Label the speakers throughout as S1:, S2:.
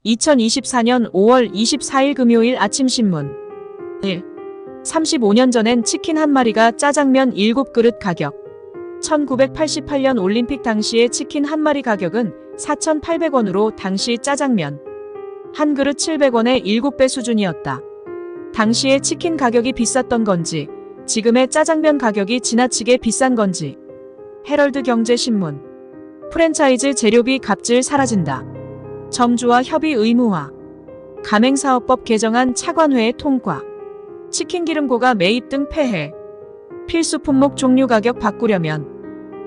S1: 2024년 5월 24일 금요일 아침 신문 1. 35년 전엔 치킨 한 마리가 짜장면 7그릇 가격. 1988년 올림픽 당시의 치킨 한 마리 가격은 4,800원으로 당시 짜장면 한 그릇 700원의 7배 수준이었다. 당시에 치킨 가격이 비쌌던 건지 지금의 짜장면 가격이 지나치게 비싼 건지. 헤럴드 경제신문. 프랜차이즈 재료비 갑질 사라진다. 점주와 협의 의무화. 가맹사업법 개정안 차관회의 통과. 치킨 기름고가 매입 등 폐해. 필수 품목 종류 가격 바꾸려면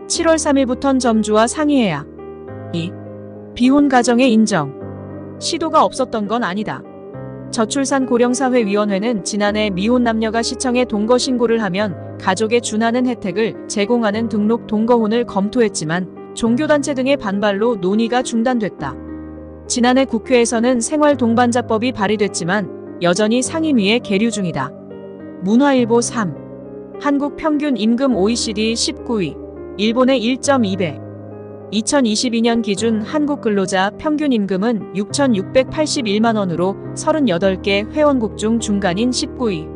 S1: 7월 3일부턴 점주와 상의해야. 2. 비혼 가정의 인정. 시도가 없었던 건 아니다. 저출산 고령사회위원회는 지난해 미혼 남녀가 시청에 동거신고를 하면 가족에 준하는 혜택을 제공하는 등록 동거혼을 검토했지만 종교단체 등의 반발로 논의가 중단됐다. 지난해 국회에서는 생활동반자법이 발의됐지만 여전히 상임위에 계류 중이다. 문화일보 3. 한국 평균 임금 OECD 19위, 일본의 1.2배. 2022년 기준 한국 근로자 평균 임금은 6,681만원으로 38개 회원국 중 중간인 19위.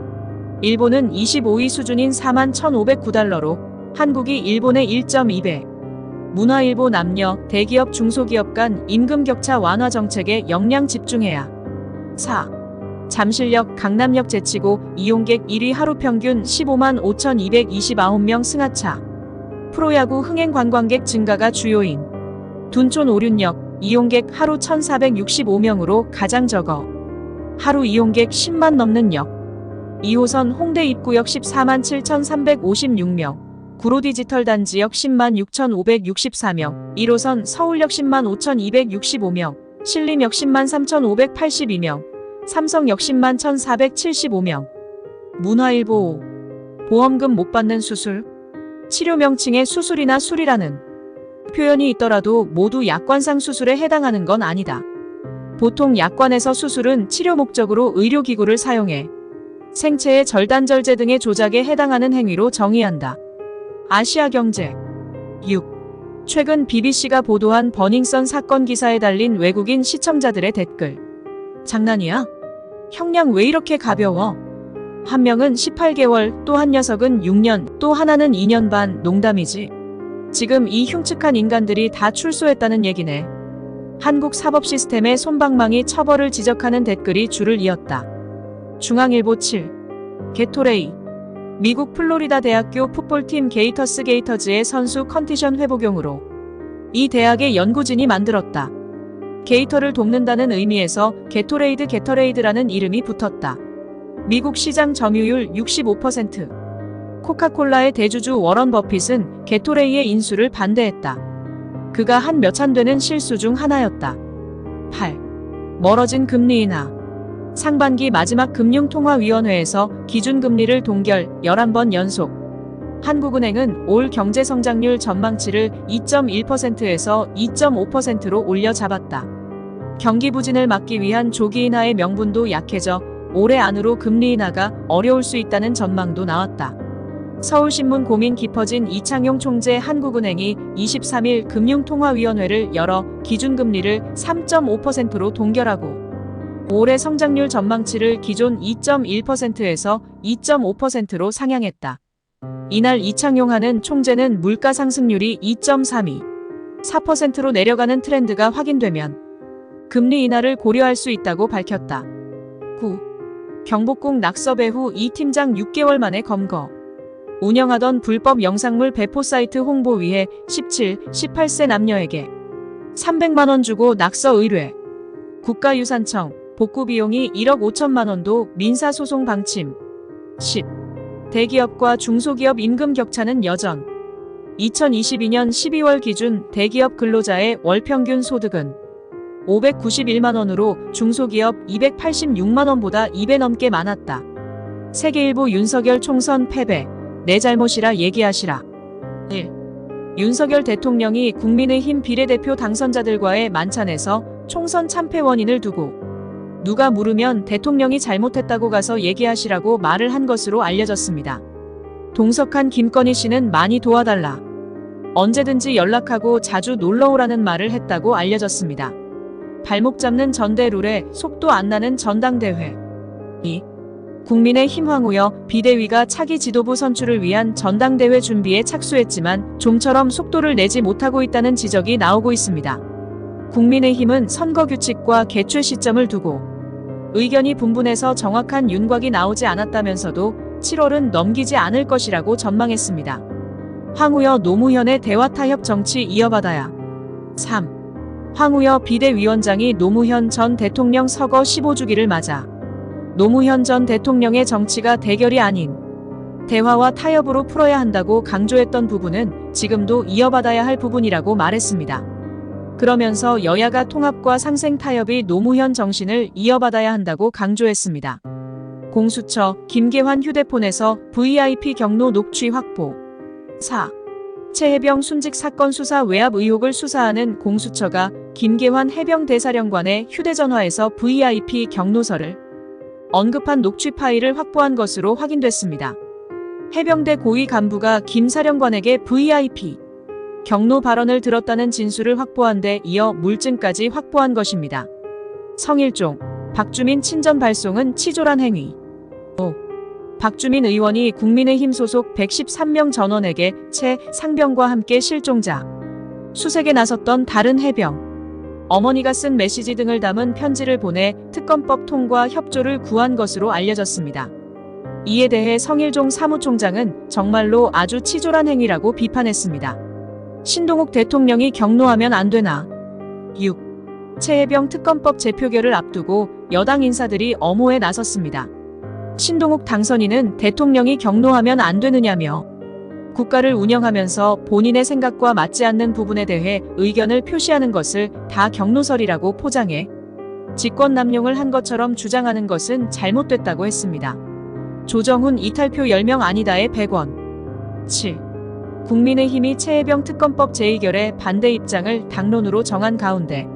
S1: 일본은 25위 수준인 41,509달러로 한국이 일본의 1.2배. 문화일보 남녀, 대기업 중소기업 간 임금 격차 완화 정책에 역량 집중해야. 4. 잠실역, 강남역 제치고 이용객 1위 하루 평균 15만 5,229명 승하차. 프로야구 흥행 관광객 증가가 주요인. 둔촌 오륜역, 이용객 하루 1,465명으로 가장 적어. 하루 이용객 10만 넘는 역. 2호선 홍대 입구역 14만 7,356명. 구로 디지털 단지역 10만 6,564명. 1호선 서울역 10만 5,265명. 신림역 10만 3,582명. 삼성역 10만 1,475명. 문화일보 5. 보험금 못 받는 수술. 치료 명칭에 수술이나 술이라는 표현이 있더라도 모두 약관상 수술에 해당하는 건 아니다. 보통 약관에서 수술은 치료 목적으로 의료기구를 사용해 생체의 절단절제 등의 조작에 해당하는 행위로 정의한다. 아시아경제 6. 최근 BBC가 보도한 버닝썬 사건 기사에 달린 외국인 시청자들의 댓글. 장난이야? 형량 왜 이렇게 가벼워? 한 명은 18개월, 또 한 녀석은 6년, 또 하나는 2년 반. 농담이지. 지금 이 흉측한 인간들이 다 출소했다는 얘기네. 한국 사법 시스템의 솜방망이 처벌을 지적하는 댓글이 줄을 이었다. 중앙일보 7. 게토레이. 미국 플로리다 대학교 풋볼팀 게이터즈의 선수 컨디션 회복용으로 이 대학의 연구진이 만들었다. 게이터를 돕는다는 의미에서 게토레이드라는 이름이 붙었다. 미국 시장 점유율 65%. 코카콜라의 대주주 워런 버핏은 게토레이의 인수를 반대했다. 그가 한 몇 안 되는 실수 중 하나였다. 8. 멀어진 금리 인하. 상반기 마지막 금융통화위원회에서 기준금리를 동결 11번 연속. 한국은행은 올 경제성장률 전망치를 2.1%에서 2.5%로 올려 잡았다. 경기 부진을 막기 위한 조기 인하의 명분도 약해져 올해 안으로 금리 인하가 어려울 수 있다는 전망도 나왔다. 서울신문 고민 깊어진 이창용 총재 한국은행이 23일 금융통화위원회를 열어 기준금리를 3.5%로 동결하고 올해 성장률 전망치를 기존 2.1%에서 2.5%로 상향했다. 이날 이창용 하는 총재는 물가 상승률이 2.32, 4%로 내려가는 트렌드가 확인되면 금리 인하를 고려할 수 있다고 밝혔다. 9. 경복궁 낙서 배후 이 팀장 6개월 만에 검거. 운영하던 불법 영상물 배포 사이트 홍보위해 17, 18세 남녀에게 300만원 주고 낙서 의뢰. 국가유산청 복구 비용이 1억 5천만 원도 민사소송 방침. 10. 대기업과 중소기업 임금 격차는 여전. 2022년 12월 기준 대기업 근로자의 월 평균 소득은 591만 원으로 중소기업 286만 원보다 2배 넘게 많았다. 세계일보 윤석열 총선 패배. 내 잘못이라 얘기하시라. 1. 윤석열 대통령이 국민의힘 비례대표 당선자들과의 만찬에서 총선 참패 원인을 두고 누가 물으면 대통령이 잘못했다고 가서 얘기하시라고 말을 한 것으로 알려졌습니다. 동석한 김건희 씨는 많이 도와달라. 언제든지 연락하고 자주 놀러오라는 말을 했다고 알려졌습니다. 발목 잡는 전대 룰에 속도 안 나는 전당대회. 2. 국민의힘 황우여 비대위가 차기 지도부 선출을 위한 전당대회 준비에 착수했지만 좀처럼 속도를 내지 못하고 있다는 지적이 나오고 있습니다. 국민의힘은 선거 규칙과 개최 시점을 두고 의견이 분분해서 정확한 윤곽이 나오지 않았다면서도 7월은 넘기지 않을 것이라고 전망했습니다. 황우여 노무현의 대화 타협 정치 이어받아야. 3. 황우여 비대위원장이 노무현 전 대통령 서거 15주기를 맞아 노무현 전 대통령의 정치가 대결이 아닌 대화와 타협으로 풀어야 한다고 강조했던 부분은 지금도 이어받아야 할 부분이라고 말했습니다. 그러면서 여야가 통합과 상생 타협이 노무현 정신을 이어받아야 한다고 강조했습니다. 공수처 김계환 휴대폰에서 VIP 경로 녹취 확보. 4. 최혜병 순직 사건 수사 외압 의혹을 수사하는 공수처가 김계환 해병대사령관의 휴대전화에서 VIP 경로서를 언급한 녹취 파일을 확보한 것으로 확인됐습니다. 해병대 고위 간부가 김 사령관에게 VIP 경로 발언을 들었다는 진술을 확보한 데 이어 물증까지 확보한 것입니다. 성일종, 박주민 친전 발송은 치졸한 행위. 5. 박주민 의원이 국민의힘 소속 113명 전원에게 채 상병과 함께 실종자 수색에 나섰던 다른 해병 어머니가 쓴 메시지 등을 담은 편지를 보내 특검법 통과 협조를 구한 것으로 알려졌습니다. 이에 대해 성일종 사무총장은 정말로 아주 치졸한 행위라고 비판했습니다. 신동욱 대통령이 경로하면 안 되나. 6. 최혜병 특검법 재표결을 앞두고 여당 인사들이 엄호에 나섰습니다. 신동욱 당선인은 대통령이 경로하면 안 되느냐며 국가를 운영하면서 본인의 생각과 맞지 않는 부분에 대해 의견을 표시하는 것을 다 경로설이라고 포장해 직권 남용을 한 것처럼 주장하는 것은 잘못됐다고 했습니다. 조정훈 이탈표 10명 아니다에 100원. 7. 국민의힘이 최혜병 특검법 재의결에 반대 입장을 당론으로 정한 가운데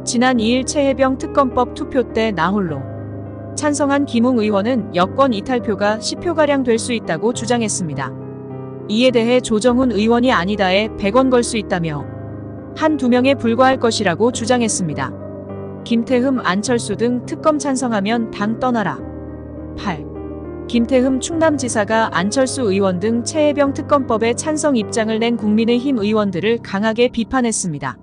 S1: 지난 2일 최혜병 특검법 투표 때 나홀로 찬성한 김웅 의원은 여권 이탈표가 10표가량 될 수 있다고 주장했습니다. 이에 대해 조정훈 의원이 아니다에 100원 걸 수 있다며 한두 명에 불과할 것이라고 주장했습니다. 김태흠, 안철수 등 특검 찬성하면 당 떠나라. 8. 김태흠 충남지사가 안철수 의원 등 최혜병 특검법에 찬성 입장을 낸 국민의힘 의원들을 강하게 비판했습니다.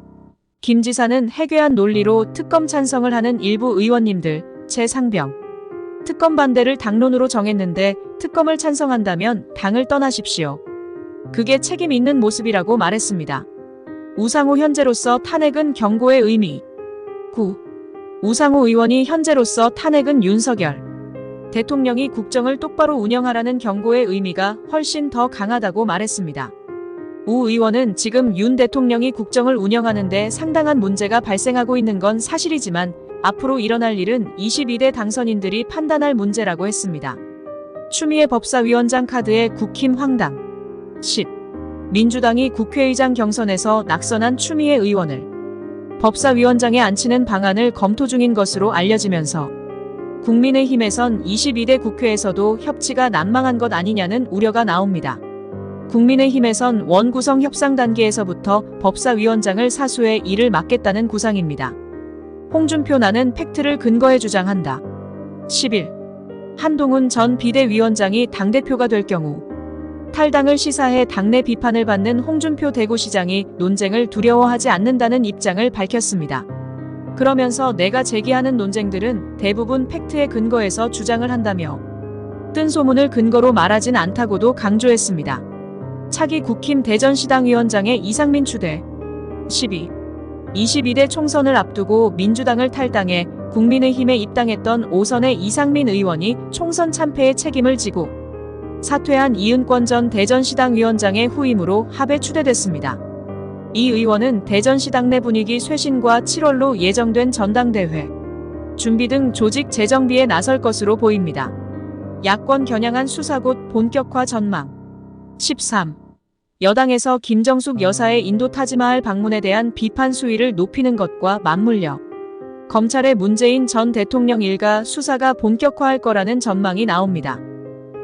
S1: 김 지사는 해괴한 논리로 특검 찬성을 하는 일부 의원님들, 최상병 특검 반대를 당론으로 정했는데 특검을 찬성한다면 당을 떠나십시오. 그게 책임 있는 모습이라고 말했습니다. 우상호 현재로서 탄핵은 경고의 의미. 9. 우상호 의원이 현재로서 탄핵은 윤석열 대통령이 국정을 똑바로 운영하라는 경고의 의미가 훨씬 더 강하다고 말했습니다. 우 의원은 지금 윤 대통령이 국정을 운영하는데 상당한 문제가 발생하고 있는 건 사실이지만 앞으로 일어날 일은 22대 당선인들이 판단할 문제라고 했습니다. 추미애 법사위원장 카드에 국힘 황당. 10. 민주당이 국회의장 경선에서 낙선한 추미애 의원을 법사위원장에 앉히는 방안을 검토 중인 것으로 알려지면서 국민의힘에선 22대 국회에서도 협치가 난망한 것 아니냐는 우려가 나옵니다. 국민의힘에선 원구성 협상 단계에서부터 법사위원장을 사수해 이를 막겠다는 구상입니다. 홍준표 나는 팩트를 근거해 주장한다. 10일 한동훈 전 비대위원장이 당대표가 될 경우 탈당을 시사해 당내 비판을 받는 홍준표 대구시장이 논쟁을 두려워하지 않는다는 입장을 밝혔습니다. 그러면서 내가 제기하는 논쟁들은 대부분 팩트에 근거해서 주장을 한다며 뜬 소문을 근거로 말하진 않다고도 강조했습니다. 차기 국힘 대전시당위원장의 이상민 추대. 12. 22대 총선을 앞두고 민주당을 탈당해 국민의힘에 입당했던 5선의 이상민 의원이 총선 참패의 책임을 지고 사퇴한 이은권 전 대전시당위원장의 후임으로 합에 추대됐습니다. 이 의원은 대전시당 내 분위기 쇄신과 7월로 예정된 전당대회 준비 등 조직 재정비에 나설 것으로 보입니다. 야권 겨냥한 수사곧 본격화 전망. 13. 여당에서 김정숙 여사의 인도 타지마할 방문에 대한 비판 수위를 높이는 것과 맞물려 검찰의 문재인 전 대통령 일가 수사가 본격화할 거라는 전망이 나옵니다.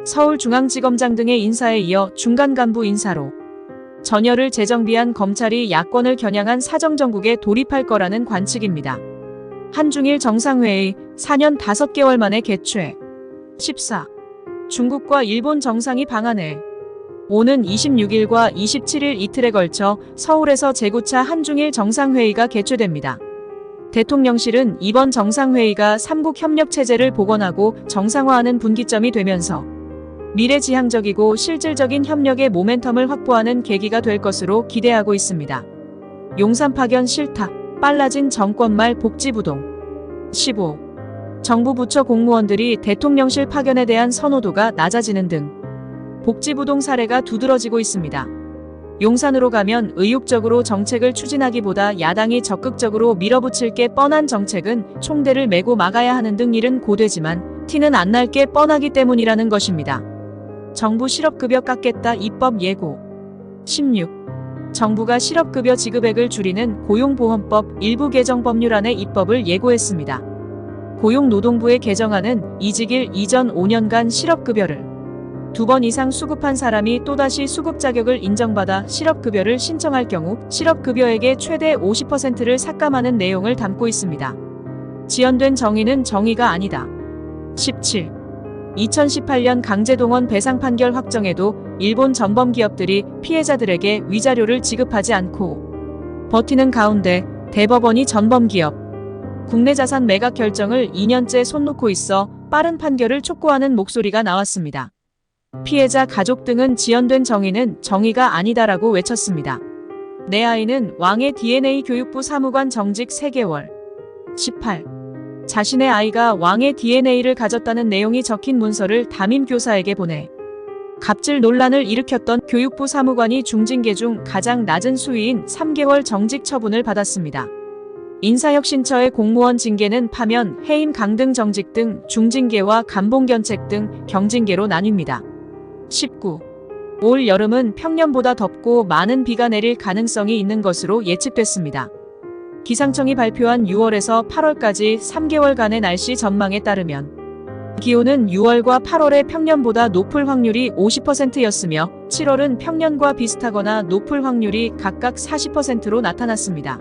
S1: 서울중앙지검장 등의 인사에 이어 중간 간부 인사로 전열을 재정비한 검찰이 야권을 겨냥한 사정정국에 돌입할 거라는 관측입니다. 한중일 정상회의 4년 5개월 만에 개최. 14. 중국과 일본 정상이 방한해. 오는 26일과 27일 이틀에 걸쳐 서울에서 제9차 한중일 정상회의가 개최됩니다. 대통령실은 이번 정상회의가 삼국 협력 체제를 복원하고 정상화하는 분기점이 되면서 미래지향적이고 실질적인 협력의 모멘텀을 확보하는 계기가 될 것으로 기대하고 있습니다. 용산 파견 실타, 빨라진 정권말 복지부동. 15. 정부 부처 공무원들이 대통령실 파견에 대한 선호도가 낮아지는 등 복지부동 사례가 두드러지고 있습니다. 용산으로 가면 의욕적으로 정책을 추진하기보다 야당이 적극적으로 밀어붙일 게 뻔한 정책은 총대를 메고 막아야 하는 등 일은 고되지만 티는 안 날 게 뻔하기 때문이라는 것입니다. 정부 실업급여 깎겠다 입법 예고. 16. 정부가 실업급여 지급액을 줄이는 고용보험법 일부 개정 법률안의 입법을 예고했습니다. 고용노동부의 개정안은 이직일 이전 5년간 실업급여를 2번 이상 수급한 사람이 또다시 수급 자격을 인정받아 실업급여를 신청할 경우 실업급여액의 최대 50%를 삭감하는 내용을 담고 있습니다. 지연된 정의는 정의가 아니다. 17. 2018년 강제동원 배상 판결 확정에도 일본 전범 기업들이 피해자들에게 위자료를 지급하지 않고 버티는 가운데 대법원이 전범 기업 국내 자산 매각 결정을 2년째 손 놓고 있어 빠른 판결을 촉구하는 목소리가 나왔습니다. 피해자 가족 등은 지연된 정의는 정의가 아니다라고 외쳤습니다. 내 아이는 왕의 DNA 교육부 사무관 정직 3개월. 18. 자신의 아이가 왕의 DNA를 가졌다는 내용이 적힌 문서를 담임 교사에게 보내 갑질 논란을 일으켰던 교육부 사무관이 중징계 중 가장 낮은 수위인 3개월 정직 처분을 받았습니다. 인사혁신처의 공무원 징계는 파면, 해임 강등 정직 등 중징계와 감봉견책 등 경징계로 나뉩니다. 19. 올 여름은 평년보다 덥고 많은 비가 내릴 가능성이 있는 것으로 예측됐습니다. 기상청이 발표한 6월에서 8월까지 3개월간의 날씨 전망에 따르면 기온은 6월과 8월의 평년보다 높을 확률이 50%였으며 7월은 평년과 비슷하거나 높을 확률이 각각 40%로 나타났습니다.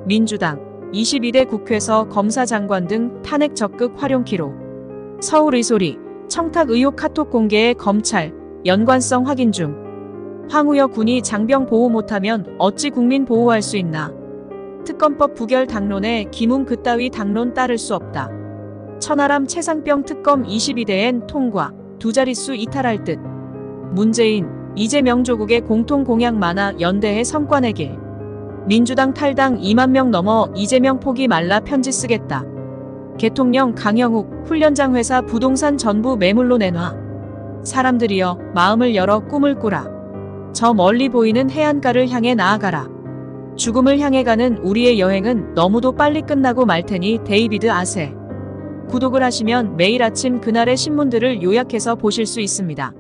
S1: 민주당 22대 국회에서 검사장관 등 탄핵 적극 활용 기록. 서울 의소리 청탁 의혹 카톡 공개에 검찰 연관성 확인 중. 황우여 군이 장병 보호 못하면 어찌 국민 보호할 수 있나. 특검법 부결 당론에 김웅 그따위 당론 따를 수 없다. 천하람 최상병 특검 22대엔 통과, 두 자릿수 이탈할 듯. 문재인, 이재명 조국의 공통 공약 많아 연대해 성과 내길. 민주당 탈당 2만 명 넘어 이재명 포기 말라 편지 쓰겠다. 대통령 강영욱 훈련장 회사 부동산 전부 매물로 내놔. 사람들이여 마음을 열어 꿈을 꾸라. 저 멀리 보이는 해안가를 향해 나아가라. 죽음을 향해 가는 우리의 여행은 너무도 빨리 끝나고 말 테니 데이비드 아세. 구독을 하시면 매일 아침 그날의 신문들을 요약해서 보실 수 있습니다.